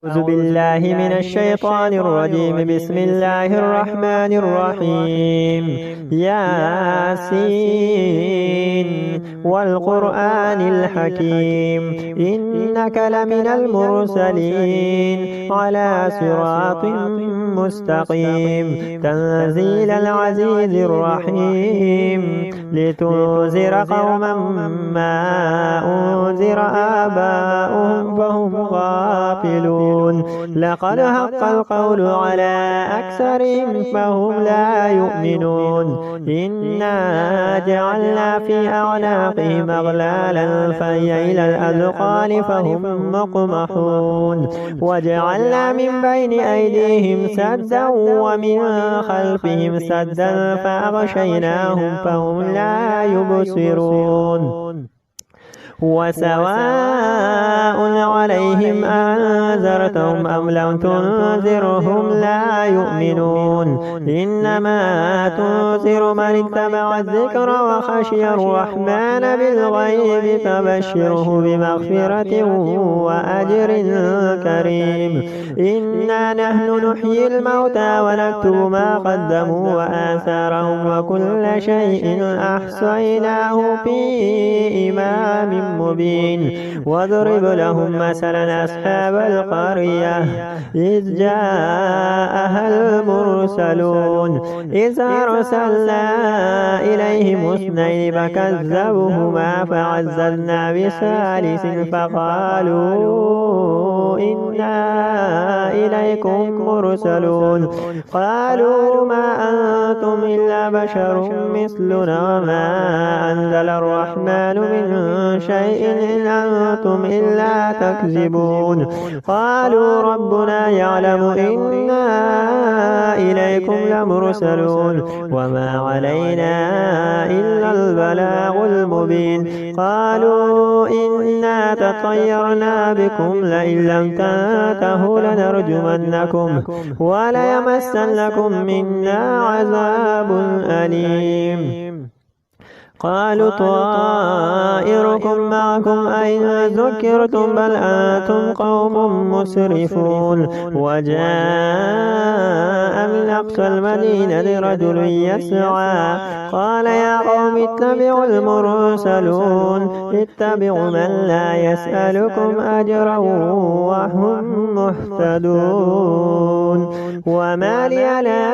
أعوذ بالله من الشيطان الرجيم. بسم الله الرحمن الرحيم. ياسين والقرآن الحكيم إنك لمن المرسلين على صراط مستقيم تنزيل العزيز الرحيم لتنذر قوما ما أنذر آباؤهم فهم غافلون. لقد حق القول على أكثرهم فهم لا يؤمنون. إنا جعلنا في أعناقهم أغلالا فهي إلى الأذقان فهم مقمحون. وجعلنا من بين أيديهم سدا ومن خلفهم سدا فأغشيناهم فهم لا يبصرون. وسواء عليهم أنذرتهم أم لم تنذرهم لا يؤمنون. إنما تنذر من اتبع الذكر وخشي الرحمن بالغيب فبشره بمغفرة وأجر كريم. إنا نحن نحيي الموتى ونكتب ما قدموا وآثارهم وكل شيء أحصيناه في إمام مبين. واضرب لهم مثلا أصحاب القرية إذ جاءها المرسلون إذ أرسلنا إليهم اثنين فكذبوهما فعززنا بثالث فقالوا إنا إليكم مرسلون. قالوا ما أنتم إلا بشر مثلنا وما أنزل الرحمن من شيء إن أنتم إلا تكذبون. قالوا ربنا يعلم إنا إليكم لمرسلون وما علينا إلا البلاغ المبين. قالوا إنا تطيرنا بكم لئن لم تنتهوا لنرجمنكم وليمسنكم منا عذاب أليم. قالوا طائركم معكم أين ذكرتم بل أنتم قوم مسرفون. وجاء من أقصى المدينة رجل يسعى قال يا قوم اتبعوا المرسلون اتبعوا من لا يسألكم أجرا وهم مهتدون. وما لي لا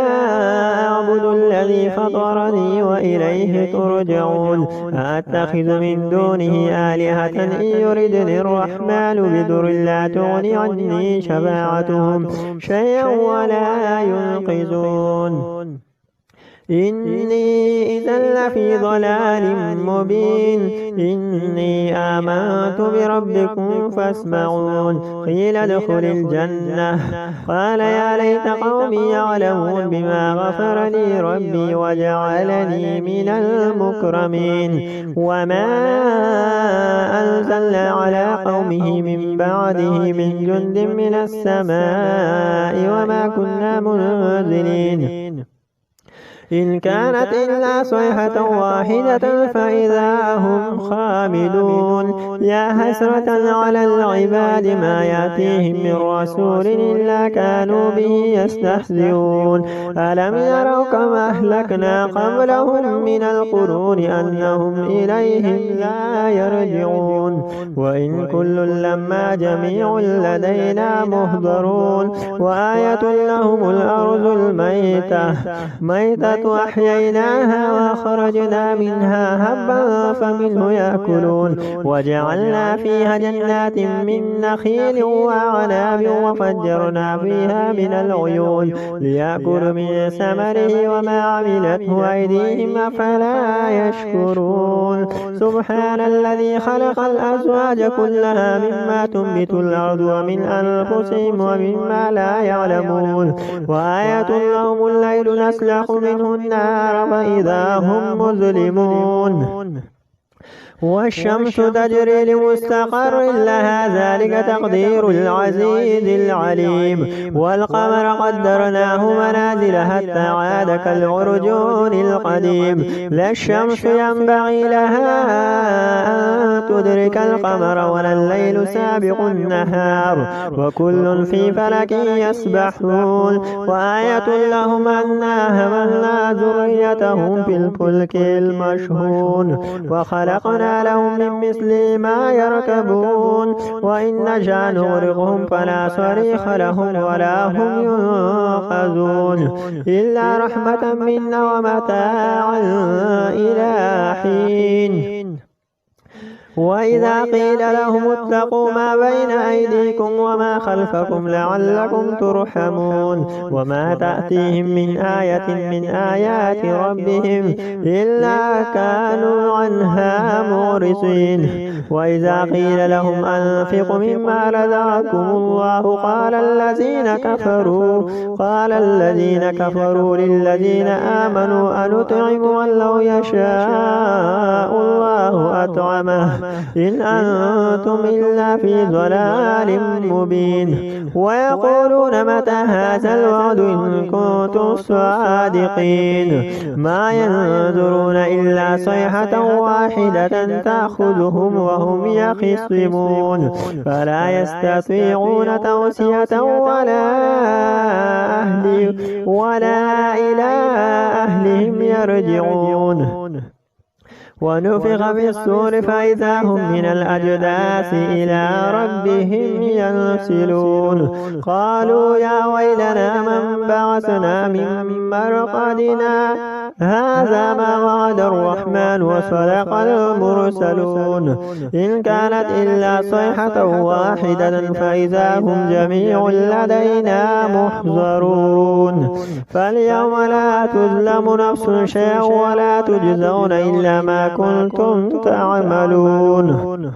أعبد الذي فطرني وإليه ترجعون. أتخذ من دونه آلهة إن يردني الرحمن بضر لا تغني عني شفاعتهم شيئا ولا ينقذون. إني إذا لفي ضلال مبين. إني آمنت بربكم فاسمعون. قيل ادخل الجنة قال يا ليت قومي يعلمون بما غفر لي ربي وجعلني من المكرمين. وما أنزلنا على قومه من بعده من جند من السماء وما كنا منزلين إن كانت إلا صيحة واحدة فإذا هم خامدون. يا حسرة على العباد ما يأتيهم من رسول إلا كانوا به يستهزئون. ألم يروا كما أهلكنا قبلهم من القرون أنهم إليهم لا يرجعون. وإن كل لما جميع لدينا مهضرون. وآية لهم الأرض الميتة أحييناها وأخرجنا منها هبا فمنه يأكلون. وجعلنا فيها جنات من نخيل وأعناب وفجرنا فيها من العيون ليأكلوا من ثمره وما عملته أيديهم أفلا يشكرون. سبحان الذي خلق الأزواج كلها مما تنبت الأرض ومن أنفسهم ومما لا يعلمون. وآية لهم الليل نسلخ منه النار فإذا هم مظلمون. والشمس تجري لمستقر لها ذلك تقدير العزيز العليم والقمر قدرناه منازل حتى عاد كالعرجون القديم لا الشمس ينبغي لها أن تدرك القمر ولا الليل سابق النهار وكل في فلك يسبحون وآية لهم أنا حملنا ذريتهم في الفلك المشحون وخلقنا لهم من مثل ما يركبون وإن نشأ نغرقهم فلا صريخ لهم ولا هم ينقذون إلا رحمة منا ومتاعا إلى حين وإذا قيل لهم اتقوا ما بين أيديكم وما خلفكم لعلكم ترحمون وما تأتيهم من آية من آيات ربهم إلا كانوا عنها معرضين وإذا قيل لهم أنفقوا مما رزقكم الله قال الذين كفروا للذين آمنوا أنطعم من لو يشاء الله أطعمه إن أنتم إلا في ضلال مبين ويقولون متى هذا الوعد إن كنتم صادقين ما ينظرون إلا صيحة واحدة تأخذهم وهم يخصمون فلا يستطيعون توصية ولا إلى أهلهم يرجعون ونفخ في الصور فإذا هم من الأجداث إلى ربهم ينسلون قالوا يا ويلنا من بعثنا من مرقدنا هذا ما وعد الرحمن وصدق المرسلون إن كانت إلا صيحة واحدة فإذا هم جميع لدينا محضرون فاليوم لا تظلم نفس شيئا ولا تجزون إلا ما كنتم تعملون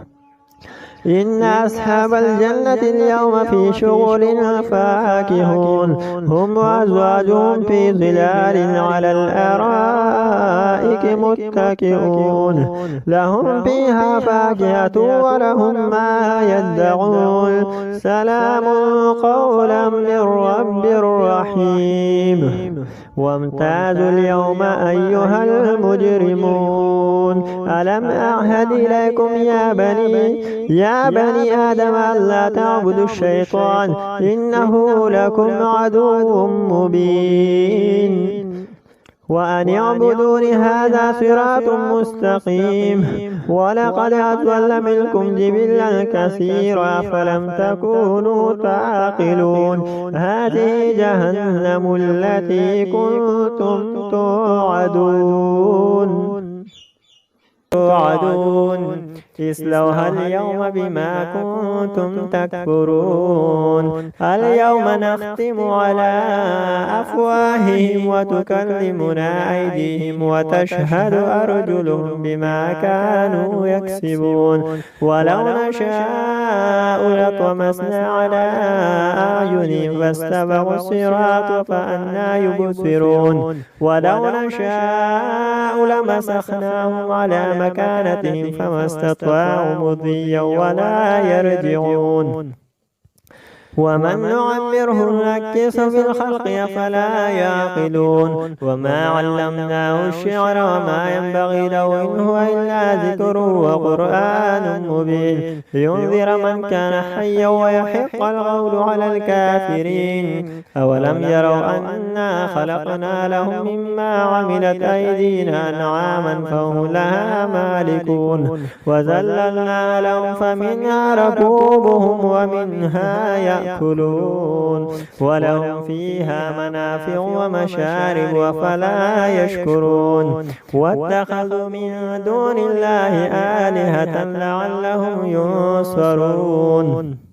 إن أصحاب الجنة اليوم في شغل فاكهون هم وأزواجهم في ظلال على الأرائك متكئون لهم فيها فاكهة ولهم ما يدعون سلام قولا من رب رحيم وامتازوا اليوم أيها المجرمون ألم أعهد إليكم يا بني آدم ألا تعبدوا الشيطان إنه لكم عدو مبين وأن اعبدوني هذا صراط مستقيم ولقد أضل منكم جبلا كثيرا فلم تكونوا تعقلون هذه جهنم التي كنتم توعدون اصلوها اليوم بما كنتم تكفرون اليوم نختم على أفواههم وتكلمنا أيديهم وتشهد أرجلهم بما كانوا يكسبون ولو نشاء لطمسنا على أعينهم فاستبقوا الصراط فأنى يبصرون ولو نشاء لمسخناهم على مكانتهم فما استطاعوا مضيا ولا يرجعون ومن نعمره نكسه في الخلق أفلا يعقلون وما علمناه الشعر وما ينبغي له إن هو إلا ذكر وقرآن مبين لينذر من كان حيا ويحق القول على الكافرين أولم يروا أنا خلقنا لهم مما عملت أيدينا أنعاما فهم لها مالكون وذللنا لهم فمنها ركوبهم ومنها يأكلون ولهم فيها منافع ومشارب أفلا يشكرون واتخذوا من دون الله آلهة لعلهم ينصرون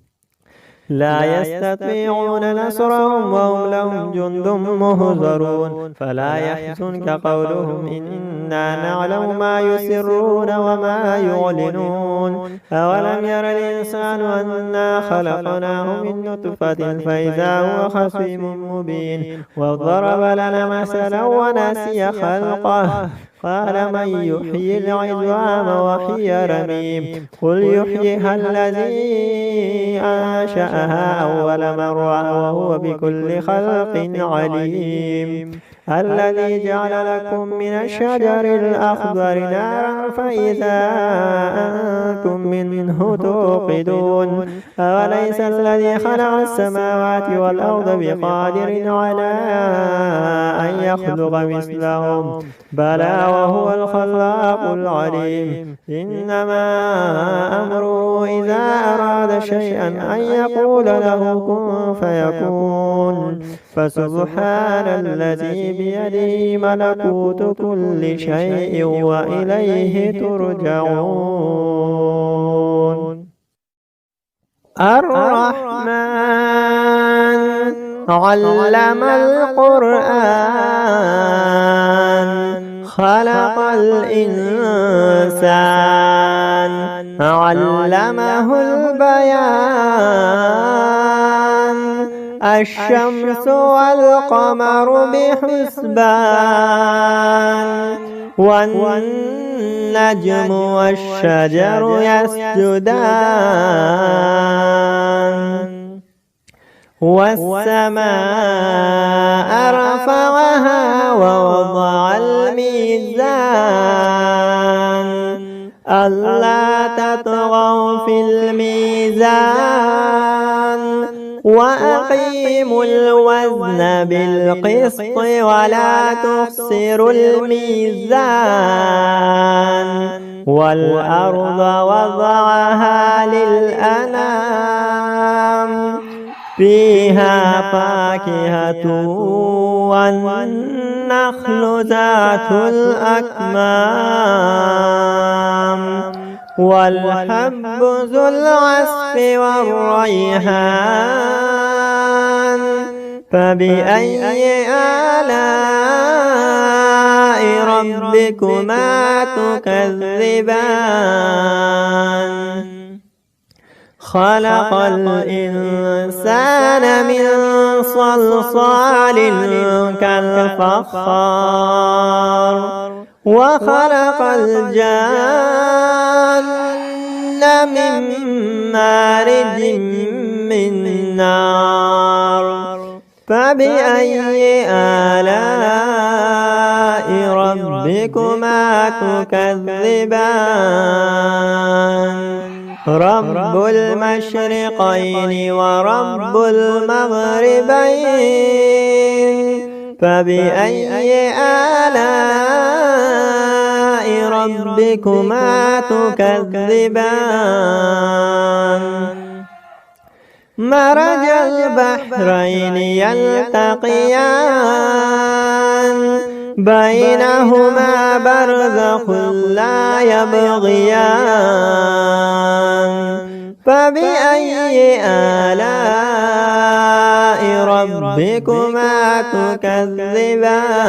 لا يستطيعون نصرهم وهم لهم جند مهزرون فلا يحزنك قولهم إنا نعلم ما يسرون وما يعلنون أولم ير الإنسان أنا خلقناه من نطفة فإذا هو خصيم مبين وضرب لنا مثلا ونسي خلقه قال من يحيي العظام وهي رميم قل يحييها الذي أنشأها أول مرة وهو بكل خلق عليم الذي جعل لكم من الشجر الأخضر نارا فإذا أنتم منه توقدون أوليس الذي خلق السماوات والأرض بقادر على أن يخلق مثلهم بلى وهو الخلاق العليم إنما أمره إذا أراد شيئا أن يقول له كن فيكون فسبحان الذي بيده ملكوت كل شيء وإليه ترجعون الرحمن علم القرآن خلق الإنسان علمه البيان الشمس والقمر بحسبان والنجم والشجر يسجدان والسماء رفعها ووضع الميزان ألا تطغوا في الميزان وأقيموا الوزن بالقسط ولا تخسروا الميزان والأرض وضعها للأنام فيها فاكهة والنخل ذات الأكمام والحب ذو العصف والريحان فبأي آلاء ربكما تكذبان خلق الإنسان من صلصال كالفخار وخلق الجان من مارج من نار فبأي آلاء ربكما تكذبان رب المشرقين ورب المغربين فبأي آلاء ربكما تكذبان مرج البحرين يلتقيان بينهما برزخ لا يبغيان فبأي آلاء ربكما تكذبان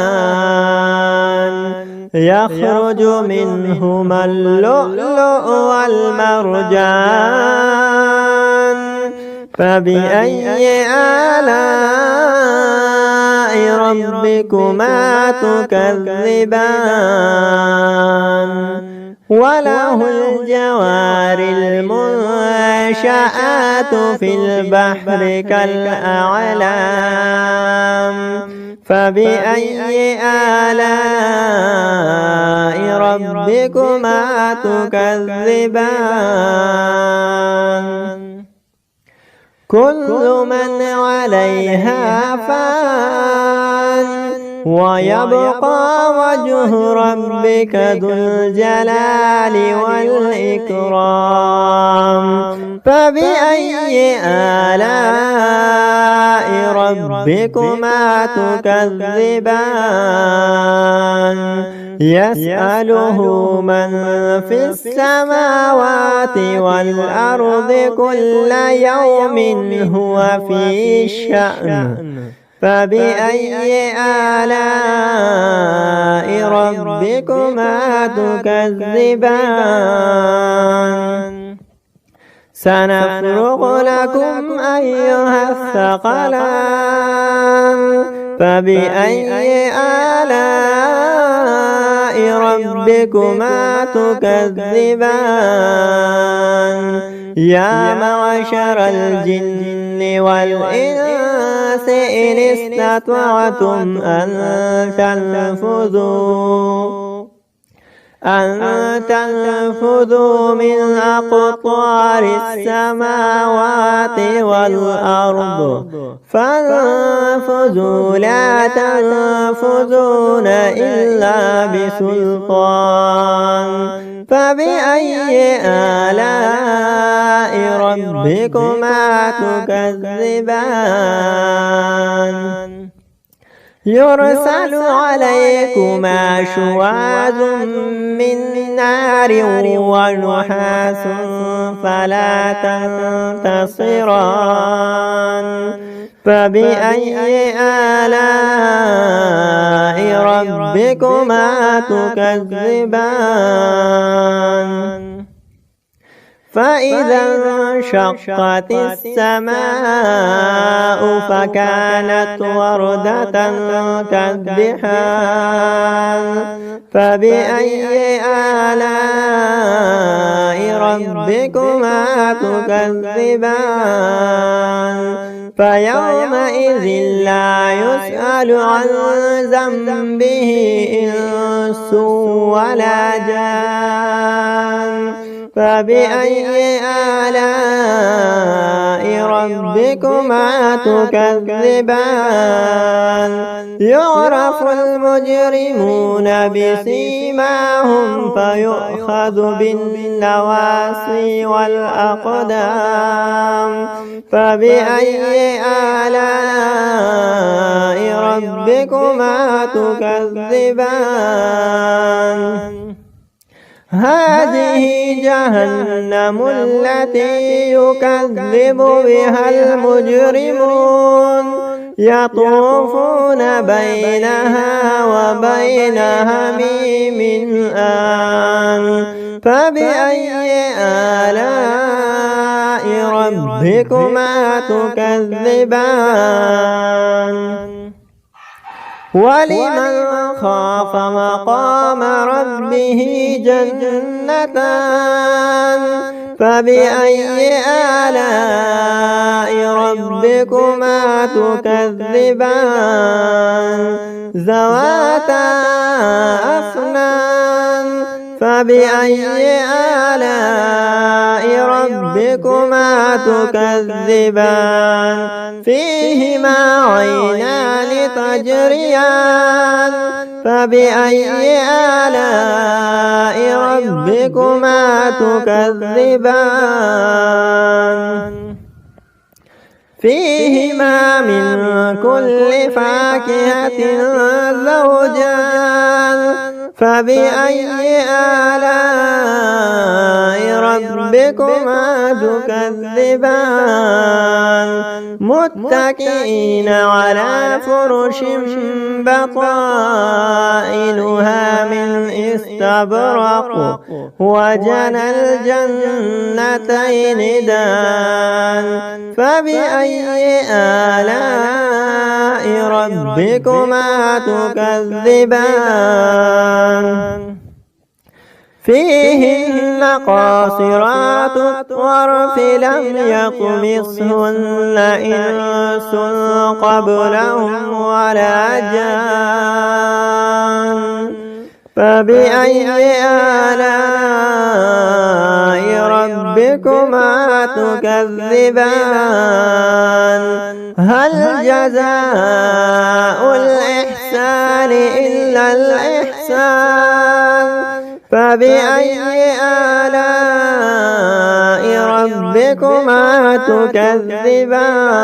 يخرج منهما اللؤلؤ والمرجان فبأي آلاء ربكما تكذبان وله الجوار المنشآت في البحر كالأعلام فبأي آلاء ربكما تكذبان كل من عليها فان ويبقى وجه ربك ذو الجلال والإكرام فبأي آلاء ربكما تكذبان يسأله من في السماوات والأرض كل يوم هو في شأن فبأي آلاء ربكما تكذبان سنفرغ لكم أيها الثقلان فبأي آلاء ربكما تكذبان يا معشر الجن والإنس إن استطعتم أن تنفذوا من أقطار السماوات والأرض فانفذوا لا تنفذون إلا بسلطان فبأي آلاء ربكما تكذبان يرسل عليكما شواظ من نار ونحاس فلا تنتصران فبأي آلاء ربكما تكذبان فإذا انشقت السماء فكانت وردة كالدحان فبأي آلاء ربكما تكذبان فيومئذ لا يسأل عن ذنبه إنس ولا جان فبأي آلاء ربكما تكذبان يعرف المجرمون بسيماهم فيؤخذ بالنواصي والأقدام فبأي آلاء ربكما تكذبان هذه جهنم التي يكذب بها المجرمون يطوفون بينها وبين حميم آن فبأي آلاء ربكما تكذبان ولمن خاف مقام ربه جنتان فبأي آلاء ربكما تكذبان ذواتا أفنان فبأي آلاء ربكما تكذبان فيهما عينان تجريان فبأي آلاء ربكما تكذبان فيهما من كل فاكهة زوجان فبأي آلاء ربكما تكذبان متكئين على فرش بطائنها من استبرق وجنى الجنتين دان فبأي آلاء ربكما تكذبان فيهن قاصرات الطرف لم يطمثهن إنس قبلهم ولا جان فبأي آلاء ربكما تكذبان هل جزاء الإحسان إلا الإحسان فبأي آلاء ربكما تكذبان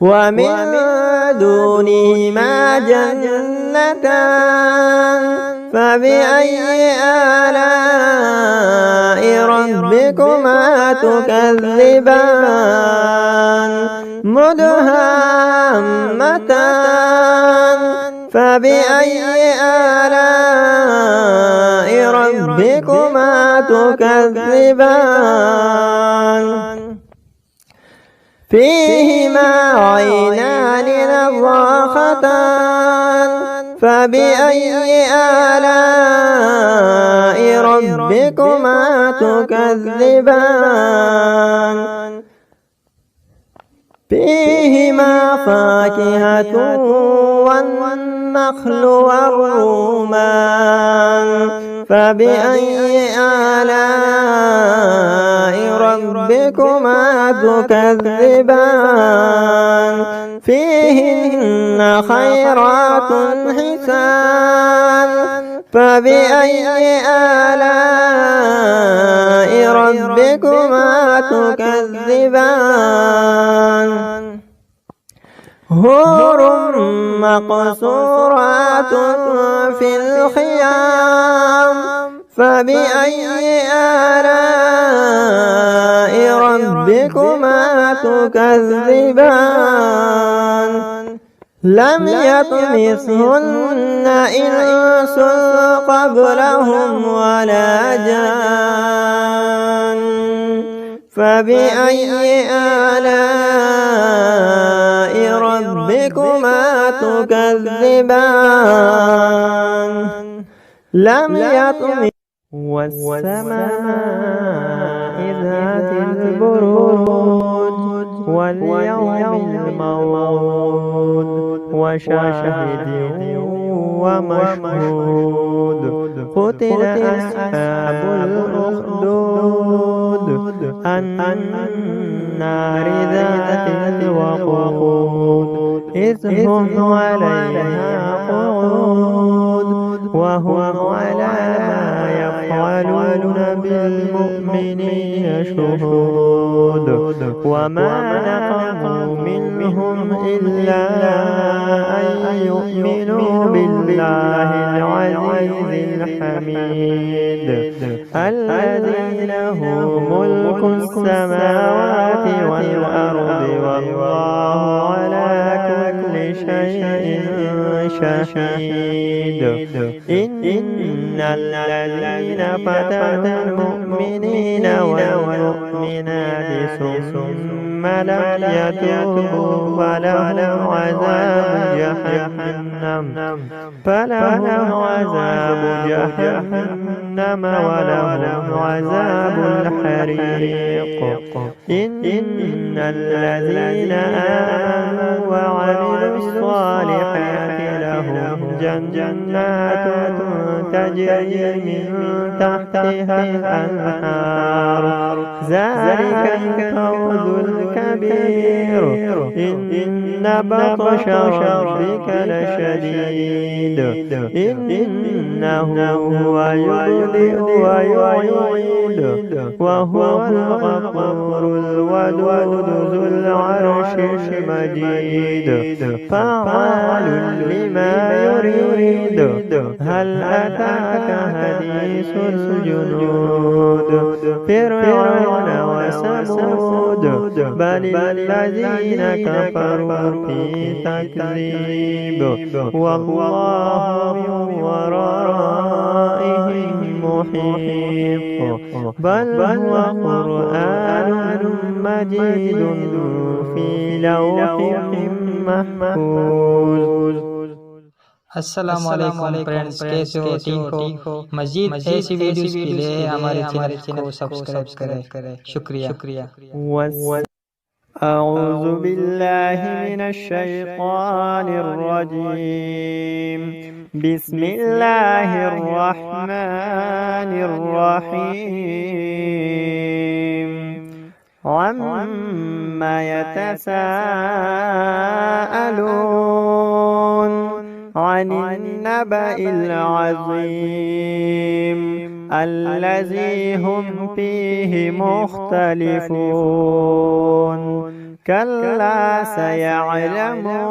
ومن دونهما جنتان فبأي آلاء ربكما تكذبان مدهامتان فبأي آلاء ربكما تكذبان فيهما عينان نضاختان فبأي آلاء ربكما تكذبان فيهما فاكهة والنخل والرمان فبأي آلاء ربكما تكذبان فيهن خيرات حسان فبأي آلاء ربكما تكذبان حور مقصورات في الخيام فبأي آلاء ربكما تكذبان لم يطمثهن إنس قبلهم ولا جان فبأي آلاء ربكما تكذبان لم يطمث والسماء ذات البروج واليوم الموعود وشاهد ومشهود قتل أصحاب الأخدود النار ذات الوقود إذ هم عليها قعود وهم على ما يفعلون بالمؤمنين شهود وما نقموا منهم إلا أن يؤمنوا بالله العزيز الحميد الذي له ملك السماوات والأرض والله على كل شيء شهيد إن الذين فتنوا المؤمنين والمؤمنات ثم لم يتوبوا فلهم عذاب جهنم ولهم عذاب الحريق إن الذين آمنوا وعملوا الصالحات لهم جنات تجري من تحتها الأنهار ذلك الفوز الكبير إن بطش ربك لشديد إنه هو يبدئ ويعيد وهو الغفور الودود ذو العرش المجيد فعال لما يريد هل أتاك حديث الجنود فرعون وثمود بل الذين كفروا في تكذيب والله من ورائهم محيط بل هو قرآن مجيد في لوح محفوظ. अस्सलाम वालेकुम फ्रेंड्स, कैसे हो? ठीक हो? मजीद ऐसी वीडियोस के लिए हमारे चैनल को सब्सक्राइब करें। शुक्रिया। أعوذ بالله من الشيطان الرجيم بسم الله الرحمن الرحيم عما يتساءلون عن النبأ العظيم الذي هم فيه مختلفون كلا سيعلمون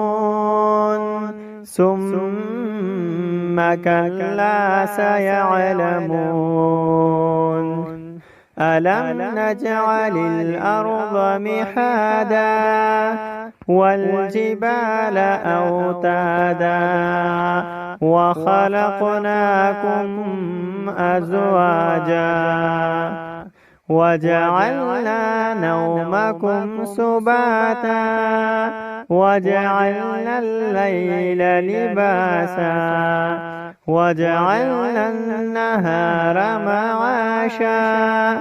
ثم كلا سيعلمون ألم نجعل الأرض مهادا والجبال أوتادا وخلقناكم أزواجا وجعلنا نومكم سباتا وجعلنا الليل لباسا وجعلنا النهار معاشا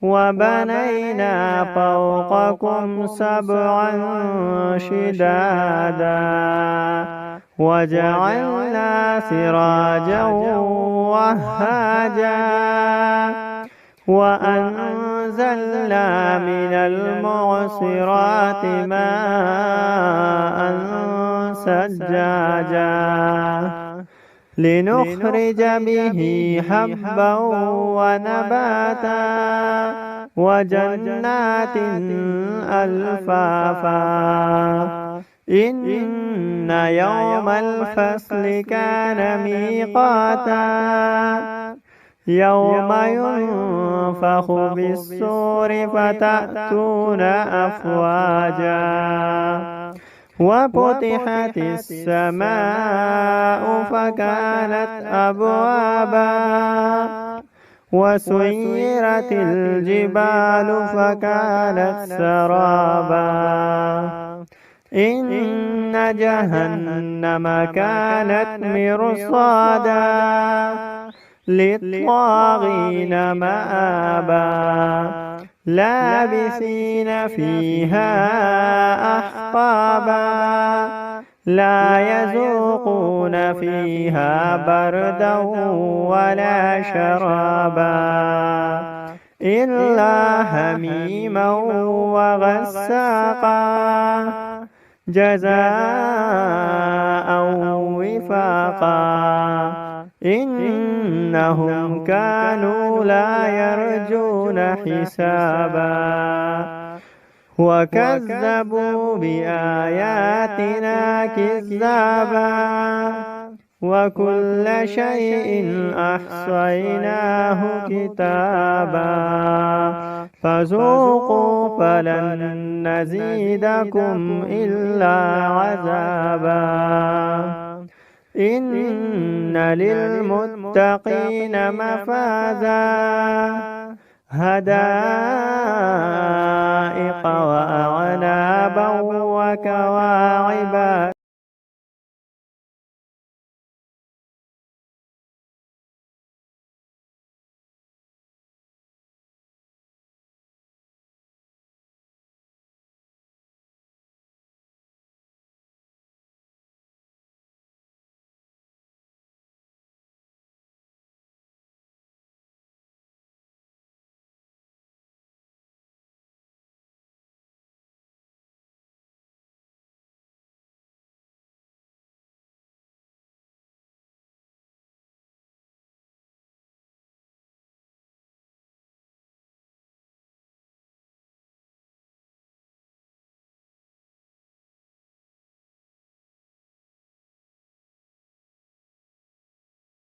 وبنينا فوقكم سبعا شدادا وجعلنا سراجا وهاجا وأنزلنا من المعصرات ماء ثجاجا لنخرج به حبا ونباتا وجنات ألفافا إن يوم الفصل كان ميقاتا يوم ينفخ بالصور فتأتون أفواجا وفتحت السماء فكانت أبوابا وسيرت الجبال فكانت سرابا إن جهنم كانت مرصادا للطاغين مآبا لابثين فيها أحقابا لا يذوقون فيها بردا ولا شرابا إلا حميما وغساقا جزاء وفاقا إنهم كانوا لا يرجون حسابا وكذبوا بآياتنا كذابا وكل شيء أحصيناه كتابا فذوقوا فلن نزيدكم إلا عذابا إن للمتقين مفازا هدائق وأعنابا وكواعب